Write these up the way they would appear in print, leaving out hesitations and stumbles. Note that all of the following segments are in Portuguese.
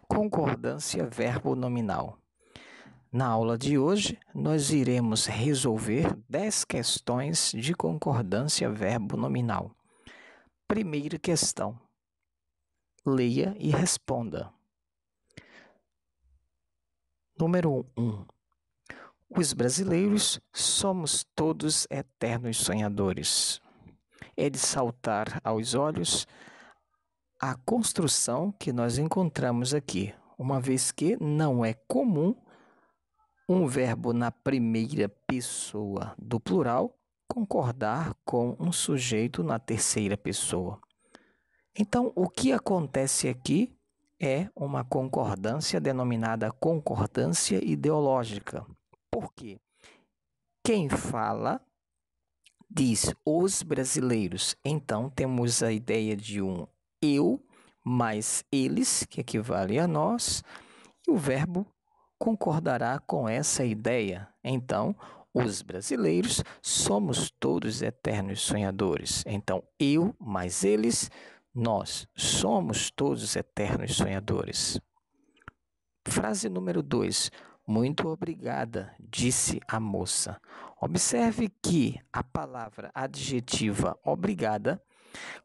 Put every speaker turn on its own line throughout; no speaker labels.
Concordância verbo-nominal. Na aula de hoje, nós iremos resolver 10 questões de concordância verbo-nominal. Primeira questão. Leia e responda. Número 1. Os brasileiros somos todos eternos sonhadores. É de saltar aos olhos a construção que nós encontramos aqui, uma vez que não é comum um verbo na primeira pessoa do plural concordar com um sujeito na terceira pessoa. Então, o que acontece aqui é uma concordância denominada concordância ideológica. Por quê? Quem fala diz os brasileiros. Então, temos a ideia de um eu mais eles, que equivale a nós, e o verbo concordará com essa ideia. Então, os brasileiros somos todos eternos sonhadores. Então, eu mais eles, nós somos todos eternos sonhadores. Frase número 2. Muito obrigada, disse a moça. Observe que a palavra adjetiva obrigada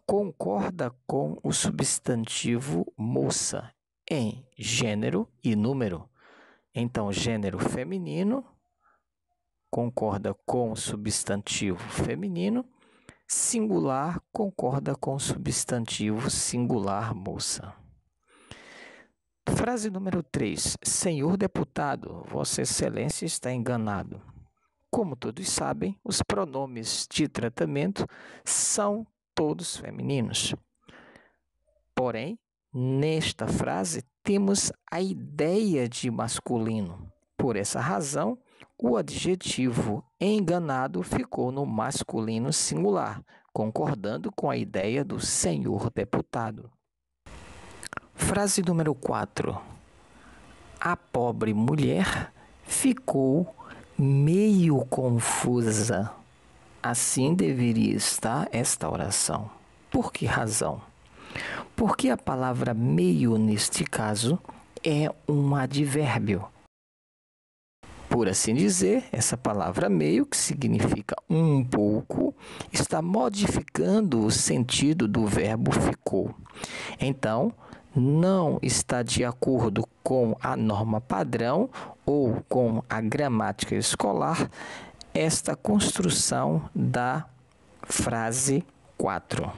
concorda com o substantivo moça em gênero e número. Então, gênero feminino concorda com o substantivo feminino, singular concorda com o substantivo singular moça. Frase número 3. Senhor deputado, Vossa Excelência está enganado. Como todos sabem, os pronomes de tratamento são todos femininos. Porém, nesta frase temos a ideia de masculino. Por essa razão, o adjetivo enganado ficou no masculino singular, concordando com a ideia do senhor deputado. Frase número 4. A pobre mulher ficou meio confusa. Assim deveria estar esta oração. Por que razão? Porque a palavra meio, neste caso, é um advérbio. Por assim dizer, essa palavra meio, que significa um pouco, está modificando o sentido do verbo ficou. Então, não está de acordo com a norma padrão ou com a gramática escolar esta construção da frase 4.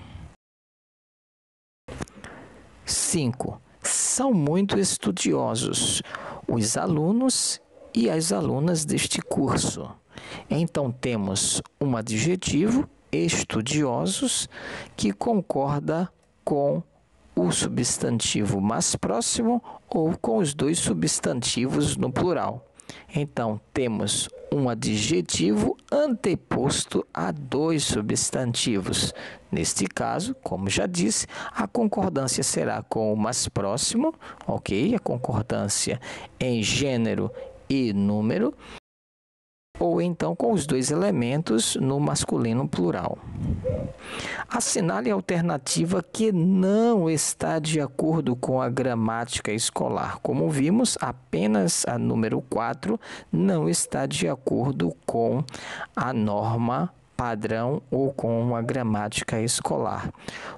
5. São muito estudiosos os alunos e as alunas deste curso. Então, temos um adjetivo, estudiosos, que concorda com o substantivo mais próximo ou com os dois substantivos no plural. Então, temos um adjetivo anteposto a dois substantivos. Neste caso, como já disse, a concordância será com o mais próximo, ok? A concordância em gênero e número, ou então com os dois elementos no masculino plural. Assinale a alternativa que não está de acordo com a gramática escolar. Como vimos, apenas a número 4 não está de acordo com a norma padrão ou com a gramática escolar.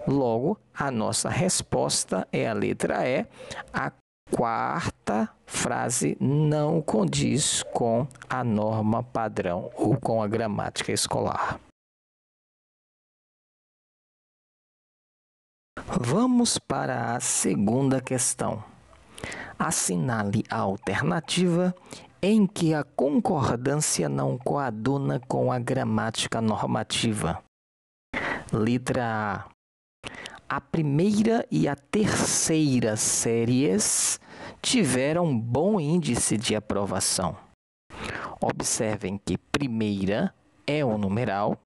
Logo, a nossa resposta é a letra E. A quarta frase não condiz com a norma padrão ou com a gramática escolar. Vamos para a segunda questão. Assinale a alternativa em que a concordância não coaduna com a gramática normativa. Letra A. A primeira e a terceira séries tiveram bom índice de aprovação. Observem que primeira é o numeral,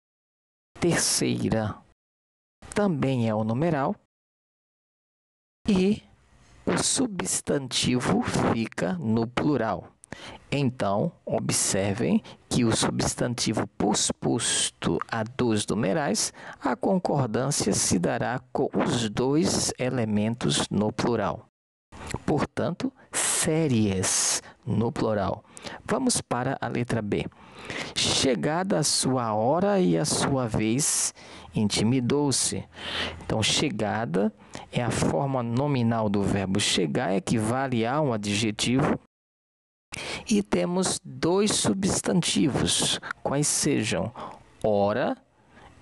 terceira também é o numeral e o substantivo fica no plural. Então, observem que o substantivo posposto a dois numerais, a concordância se dará com os dois elementos no plural. Portanto, séries no plural. Vamos para a letra B. Chegada a sua hora e a sua vez, intimidou-se. Então, chegada é a forma nominal do verbo chegar, equivale a um adjetivo. E temos dois substantivos, quais sejam hora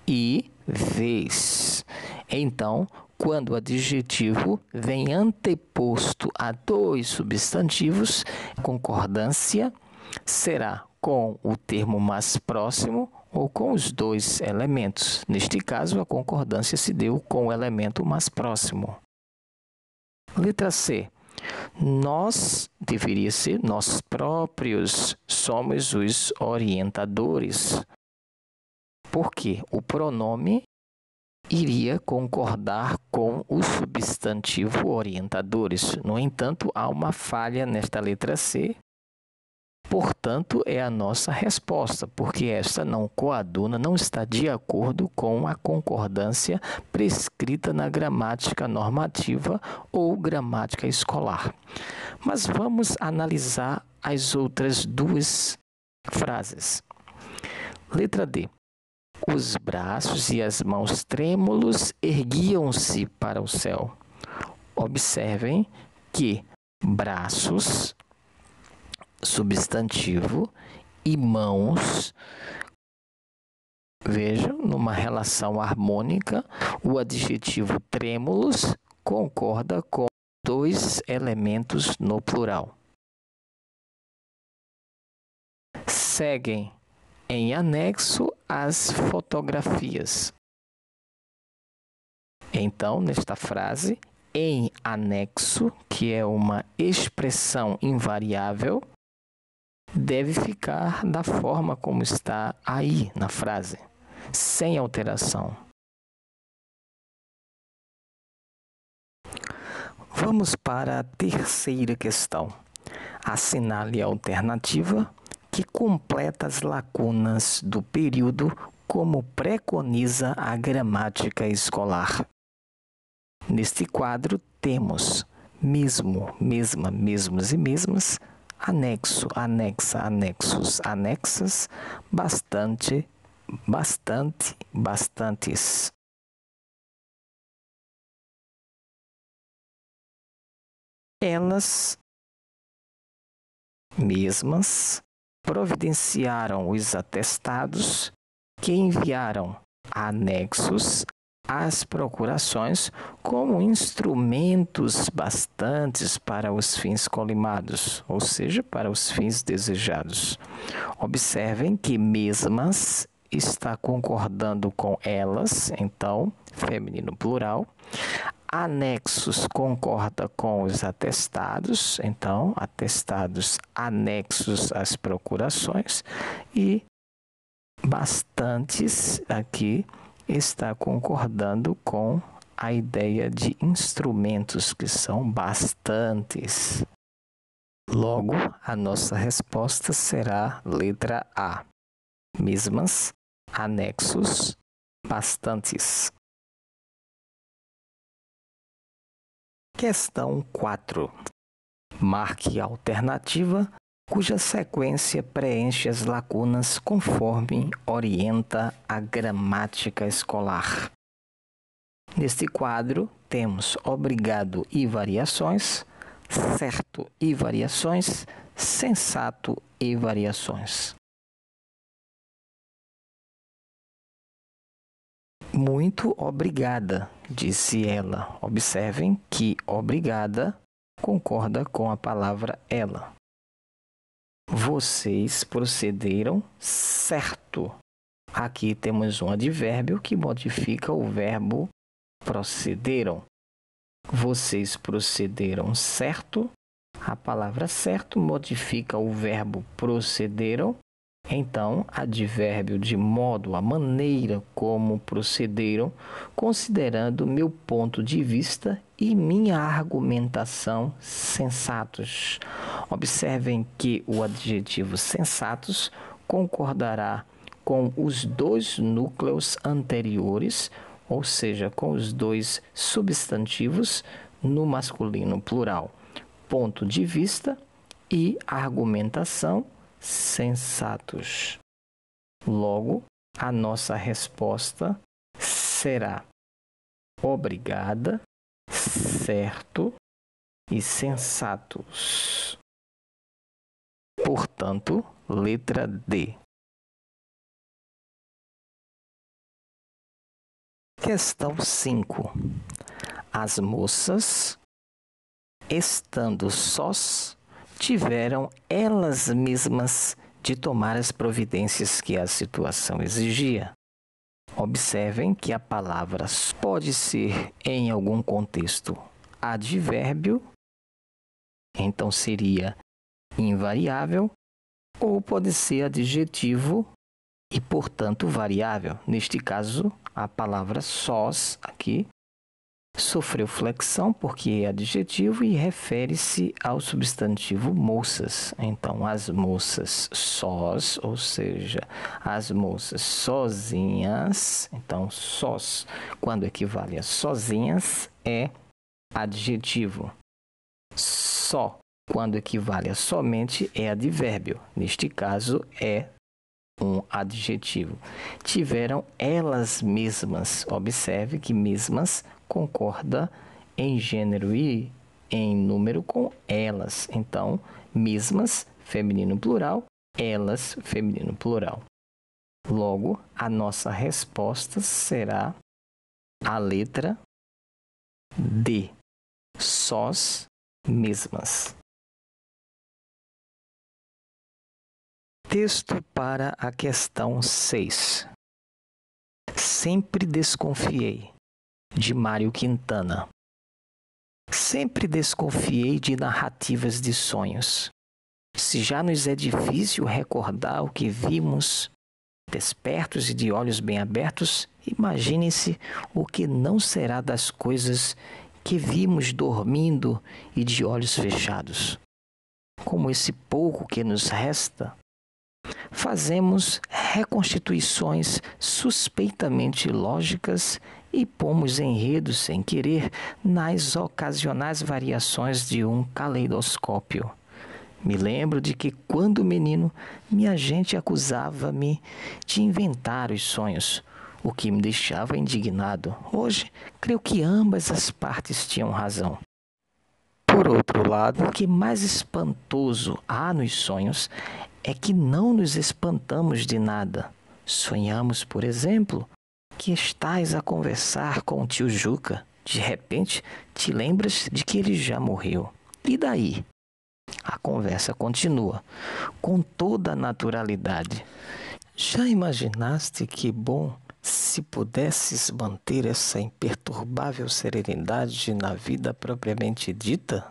e vez. Então, quando o adjetivo vem anteposto a dois substantivos, a concordância será com o termo mais próximo ou com os dois elementos. Neste caso, a concordância se deu com o elemento mais próximo. Letra C. Nós, deveria ser, nós próprios somos os orientadores. Porque o pronome iria concordar com o substantivo orientadores. No entanto, há uma falha nesta letra C. Portanto, é a nossa resposta, porque esta não coaduna, não está de acordo com a concordância prescrita na gramática normativa ou gramática escolar. Mas vamos analisar as outras duas frases. Letra D. Os braços e as mãos trêmulos erguiam-se para o céu. Observem que braços, substantivo, e mãos, vejam, numa relação harmônica, o adjetivo trêmulos concorda com dois elementos no plural. Seguem em anexo as fotografias. Então, nesta frase, em anexo, que é uma expressão invariável, deve ficar da forma como está aí na frase, sem alteração. Vamos para a terceira questão. Assinale a alternativa que completa as lacunas do período como preconiza a gramática escolar. Neste quadro temos mesmo, mesma, mesmos e mesmas, anexo, anexa, anexos, anexas, bastante, bastante, bastantes. Elas mesmas providenciaram os atestados que enviaram anexos às procurações como instrumentos bastantes para os fins colimados, ou seja, para os fins desejados. Observem que mesmas está concordando com elas, então, feminino plural. Anexos concorda com os atestados, então, atestados anexos às procurações. E bastantes aqui está concordando com a ideia de instrumentos, que são bastantes. Logo, a nossa resposta será letra A. Mesmas, anexos, bastantes. Questão 4. Marque a alternativa cuja sequência preenche as lacunas conforme orienta a gramática escolar. Neste quadro, temos obrigado e variações, certo e variações, sensato e variações. Muito obrigada, disse ela. Observem que obrigada concorda com a palavra ela. Vocês procederam certo. Aqui temos um advérbio que modifica o verbo procederam. Vocês procederam certo. A palavra certo modifica o verbo procederam Então, advérbio de modo, a maneira como procederam, considerando meu ponto de vista e minha argumentação sensatos. Observem que o adjetivo sensatos concordará com os dois núcleos anteriores, ou seja, com os dois substantivos no masculino plural. Ponto de vista e argumentação sensatos. Logo, a nossa resposta será obrigada, certo e sensatos. Portanto, letra D. Questão 5. As moças, estando sós, tiveram elas mesmas de tomar as providências que a situação exigia. Observem que a palavra pode ser, em algum contexto, advérbio, então seria invariável, ou pode ser adjetivo e, portanto, variável. Neste caso, a palavra sós aqui sofreu flexão porque é adjetivo e refere-se ao substantivo moças. Então, as moças sós, ou seja, as moças sozinhas. Então, sós, quando equivale a sozinhas, é adjetivo. Só, quando equivale a somente, é advérbio. Neste caso, é um adjetivo. Tiveram elas mesmas. Observe que mesmas concorda em gênero e em número com elas. Então, mesmas, feminino plural, elas, feminino plural. Logo, a nossa resposta será a letra D. Sós, mesmas. Texto para a questão 6. Sempre desconfiei, de Mário Quintana. Sempre desconfiei de narrativas de sonhos. Se já nos é difícil recordar o que vimos, despertos e de olhos bem abertos, imagine-se o que não será das coisas que vimos dormindo e de olhos fechados. Como esse pouco que nos resta, fazemos reconstituições suspeitamente lógicas e pomos enredos sem querer nas ocasionais variações de um caleidoscópio. Me lembro de que, quando menino, minha gente acusava-me de inventar os sonhos, o que me deixava indignado. Hoje, creio que ambas as partes tinham razão. Por outro lado, o que mais espantoso há nos sonhos é que não nos espantamos de nada. Sonhamos, por exemplo, que estás a conversar com o tio Juca. De repente, te lembras de que ele já morreu. E daí? A conversa continua, com toda a naturalidade. Já imaginaste que bom se pudesses manter essa imperturbável serenidade na vida propriamente dita?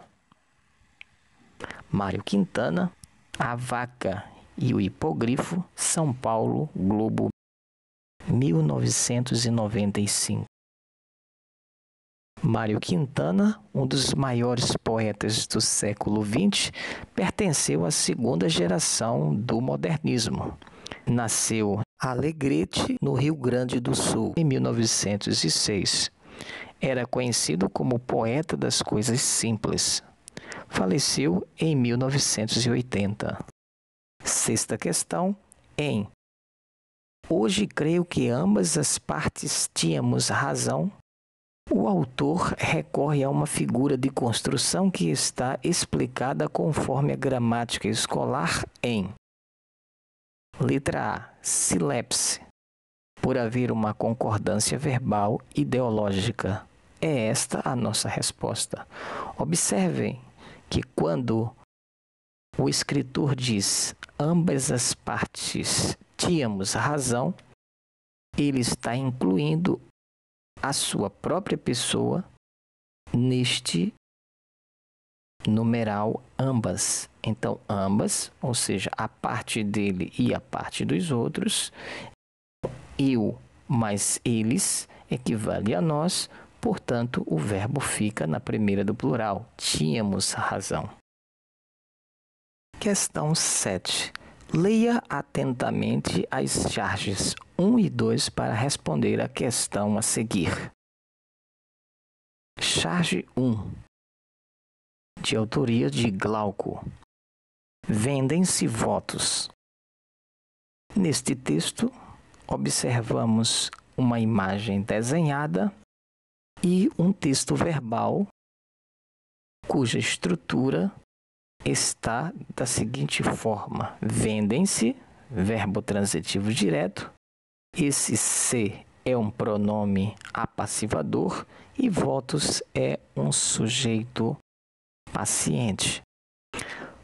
Mário Quintana, A Vaca e o Hipogrifo, São Paulo, Globo, 1995. Mário Quintana, um dos maiores poetas do século XX, pertenceu à segunda geração do modernismo. Nasceu em Alegrete, no Rio Grande do Sul, em 1906. Era conhecido como poeta das coisas simples. Faleceu em 1980. Sexta questão, em Hoje creio que ambas as partes tínhamos razão. O autor recorre a uma figura de construção que está explicada conforme a gramática escolar em letra A, silepse, por haver uma concordância verbal ideológica. É esta a nossa resposta. Observem que quando o escritor diz ambas as partes tínhamos razão, ele está incluindo a sua própria pessoa neste numeral ambas. Então, ambas, ou seja, a parte dele e a parte dos outros, eu mais eles equivale a nós, portanto, o verbo fica na primeira do plural. Tínhamos razão. Questão 7. Leia atentamente as charges 1 e 2 para responder a questão a seguir. Charge 1, de autoria de Glauco. Vendem-se votos. Neste texto, observamos uma imagem desenhada e um texto verbal cuja estrutura está da seguinte forma: vendem-se, verbo transitivo direto, esse se é um pronome apassivador e votos é um sujeito paciente.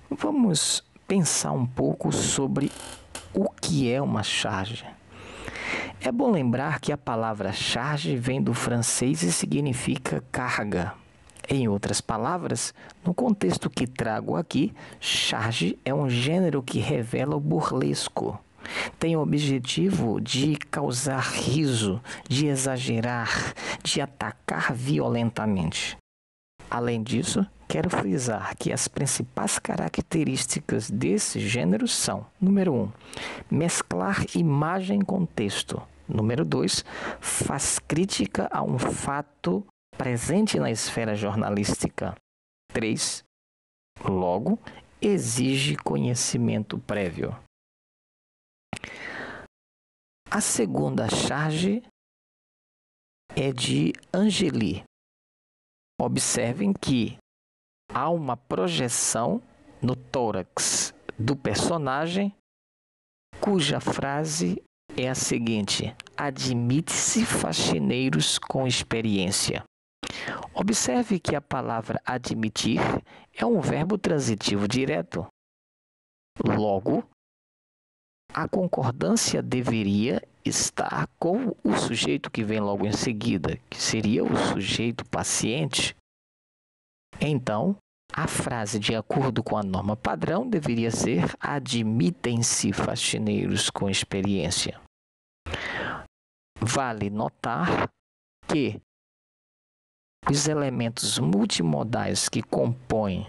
Vamos pensar um pouco sobre o que é uma charge. É bom lembrar que a palavra charge vem do francês e significa carga. Em outras palavras, no contexto que trago aqui, charge é um gênero que revela o burlesco. Tem o objetivo de causar riso, de exagerar, de atacar violentamente. Além disso, quero frisar que as principais características desse gênero são: número 1, mesclar imagem com texto. Número 2, faz crítica a um fato presente na esfera jornalística. 3, logo, exige conhecimento prévio. A segunda charge é de Angeli. Observem que há uma projeção no tórax do personagem, cuja frase é a seguinte: admite-se faxineiros com experiência. Observe que a palavra admitir é um verbo transitivo direto. Logo, a concordância deveria estar com o sujeito que vem logo em seguida, que seria o sujeito paciente. Então, a frase, de acordo com a norma padrão, deveria ser: admitem-se faxineiros com experiência. Vale notar que os elementos multimodais que compõem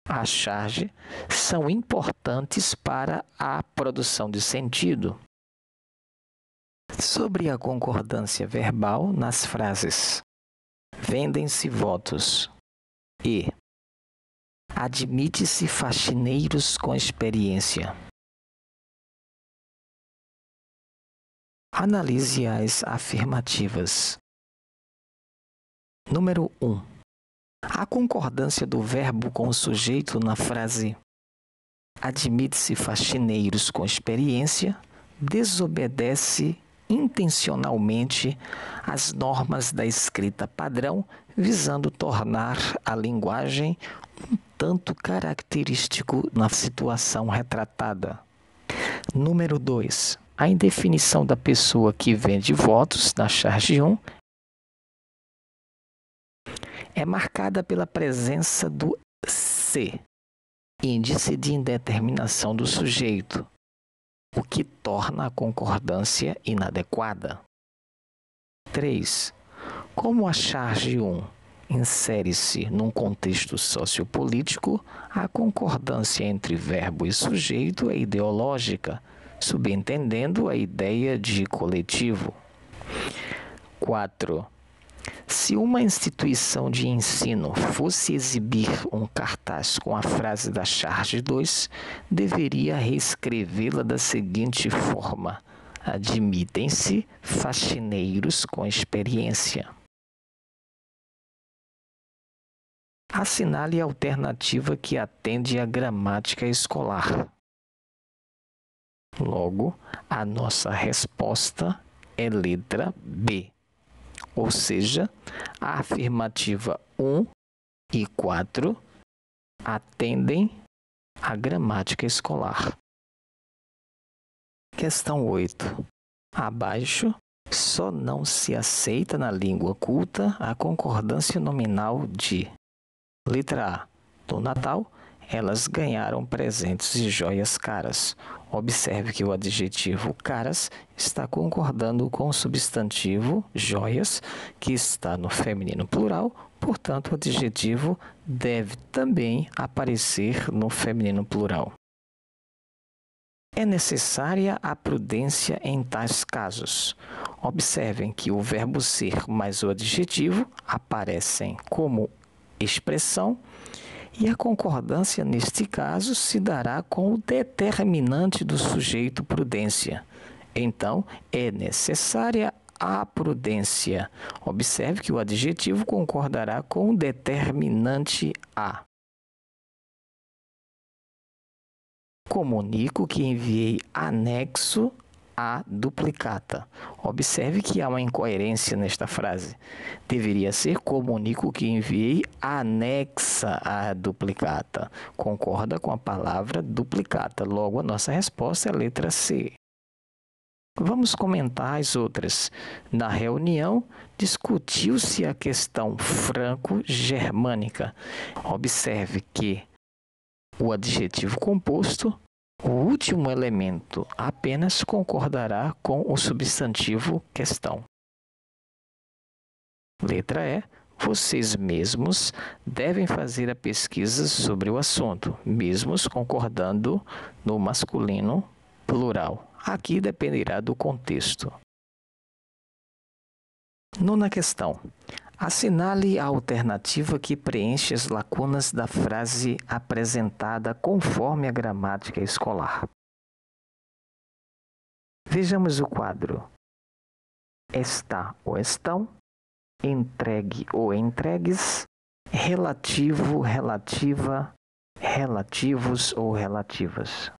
a charge são importantes para a produção de sentido. Sobre a concordância verbal nas frases vendem-se votos e admite-se faxineiros com experiência. Analise as afirmativas. Número 1. A concordância do verbo com o sujeito na frase admite-se faxineiros com experiência desobedece intencionalmente às normas da escrita padrão, visando tornar a linguagem um tanto característico na situação retratada. Número 2. A indefinição da pessoa que vende votos, na charge 1, é marcada pela presença do se, índice de indeterminação do sujeito, o que torna a concordância inadequada. 3. Como a charge 1 insere-se num contexto sociopolítico, a concordância entre verbo e sujeito é ideológica, subentendendo a ideia de coletivo. 4. Se uma instituição de ensino fosse exibir um cartaz com a frase da charge 2, deveria reescrevê-la da seguinte forma: admitem-se faxineiros com experiência. Assinale a alternativa que atende à gramática escolar. Logo, a nossa resposta é letra B. Ou seja, a afirmativa 1 e 4 atendem à gramática escolar. Questão 8. Abaixo, só não se aceita na língua culta a concordância nominal de: letra A, No Natal, elas ganharam presentes e joias caras. Observe que o adjetivo caras está concordando com o substantivo joias, que está no feminino plural, portanto, o adjetivo deve também aparecer no feminino plural. É necessária a prudência em tais casos. Observem que o verbo ser mais o adjetivo aparecem como expressão e a concordância neste caso se dará com o determinante do sujeito prudência. Então, é necessária a prudência. Observe que o adjetivo concordará com o determinante a. Comunico que enviei anexo à duplicata. Observe que há uma incoerência nesta frase. Deveria ser comunico que enviei anexa à duplicata. Concorda com a palavra duplicata. Logo, a nossa resposta é a letra C. Vamos comentar as outras. Na reunião, discutiu-se a questão franco-germânica. Observe que o adjetivo composto, o último elemento apenas concordará com o substantivo questão. Letra E. Vocês mesmos devem fazer a pesquisa sobre o assunto, mesmos concordando no masculino plural. Aqui dependerá do contexto. Nona questão. Assinale a alternativa que preenche as lacunas da frase apresentada conforme a gramática escolar. Vejamos o quadro. Está ou estão, entregue ou entregues, relativo, relativa, relativos ou relativas.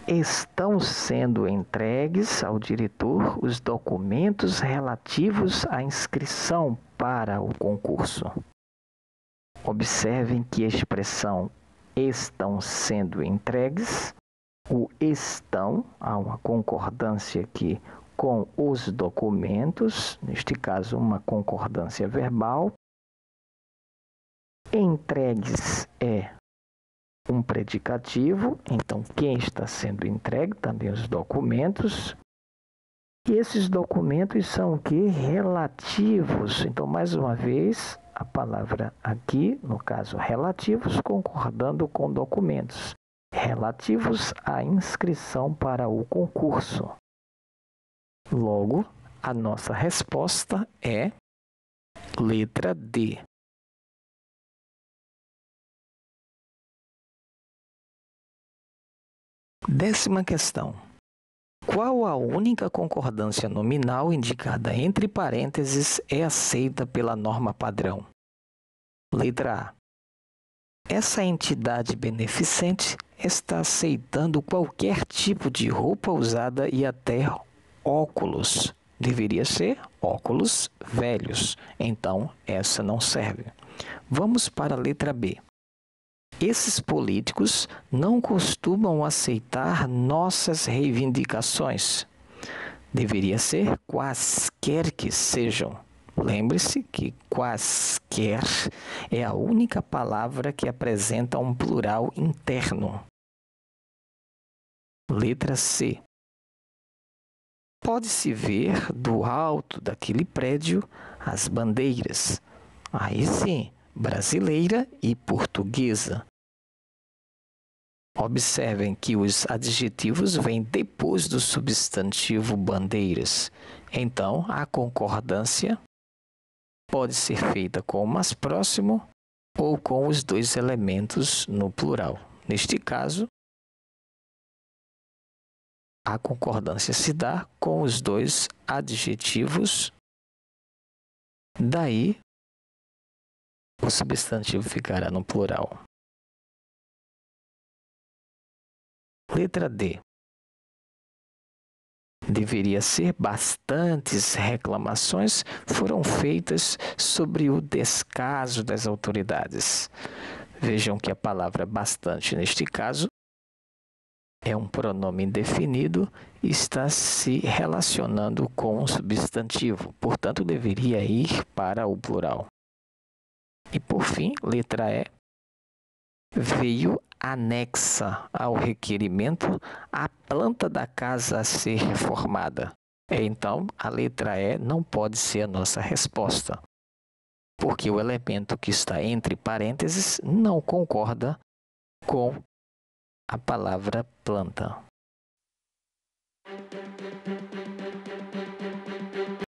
Estão sendo entregues ao diretor os documentos relativos à inscrição para o concurso. Observem que a expressão estão sendo entregues, o estão, há uma concordância aqui com os documentos, neste caso uma concordância verbal. Entregues é um predicativo, então quem está sendo entregue, também os documentos. E esses documentos são o quê? Relativos. Então, mais uma vez, a palavra aqui, no caso relativos, concordando com documentos. Relativos à inscrição para o concurso. Logo, a nossa resposta é letra D. Décima questão. Qual a única concordância nominal indicada entre parênteses é aceita pela norma padrão? Letra A. Essa entidade beneficente está aceitando qualquer tipo de roupa usada e até óculos. Deveria ser óculos velhos. Então, essa não serve. Vamos para a letra B. Esses políticos não costumam aceitar nossas reivindicações. Deveria ser quaisquer que sejam. Lembre-se que quaisquer é a única palavra que apresenta um plural interno. Letra C. Pode-se ver do alto daquele prédio as bandeiras. Aí sim, brasileira e portuguesa. Observem que os adjetivos vêm depois do substantivo bandeiras. Então, a concordância pode ser feita com o mais próximo ou com os dois elementos no plural. Neste caso, a concordância se dá com os dois adjetivos. Daí, o substantivo ficará no plural. Letra D. Deveria ser bastantes reclamações foram feitas sobre o descaso das autoridades. Vejam que a palavra bastante, neste caso, é um pronome indefinido e está se relacionando com um substantivo. Portanto, deveria ir para o plural. E por fim, letra E, veio anexa ao requerimento a planta da casa a ser reformada. Então, a letra E não pode ser a nossa resposta, porque o elemento que está entre parênteses não concorda com a palavra planta.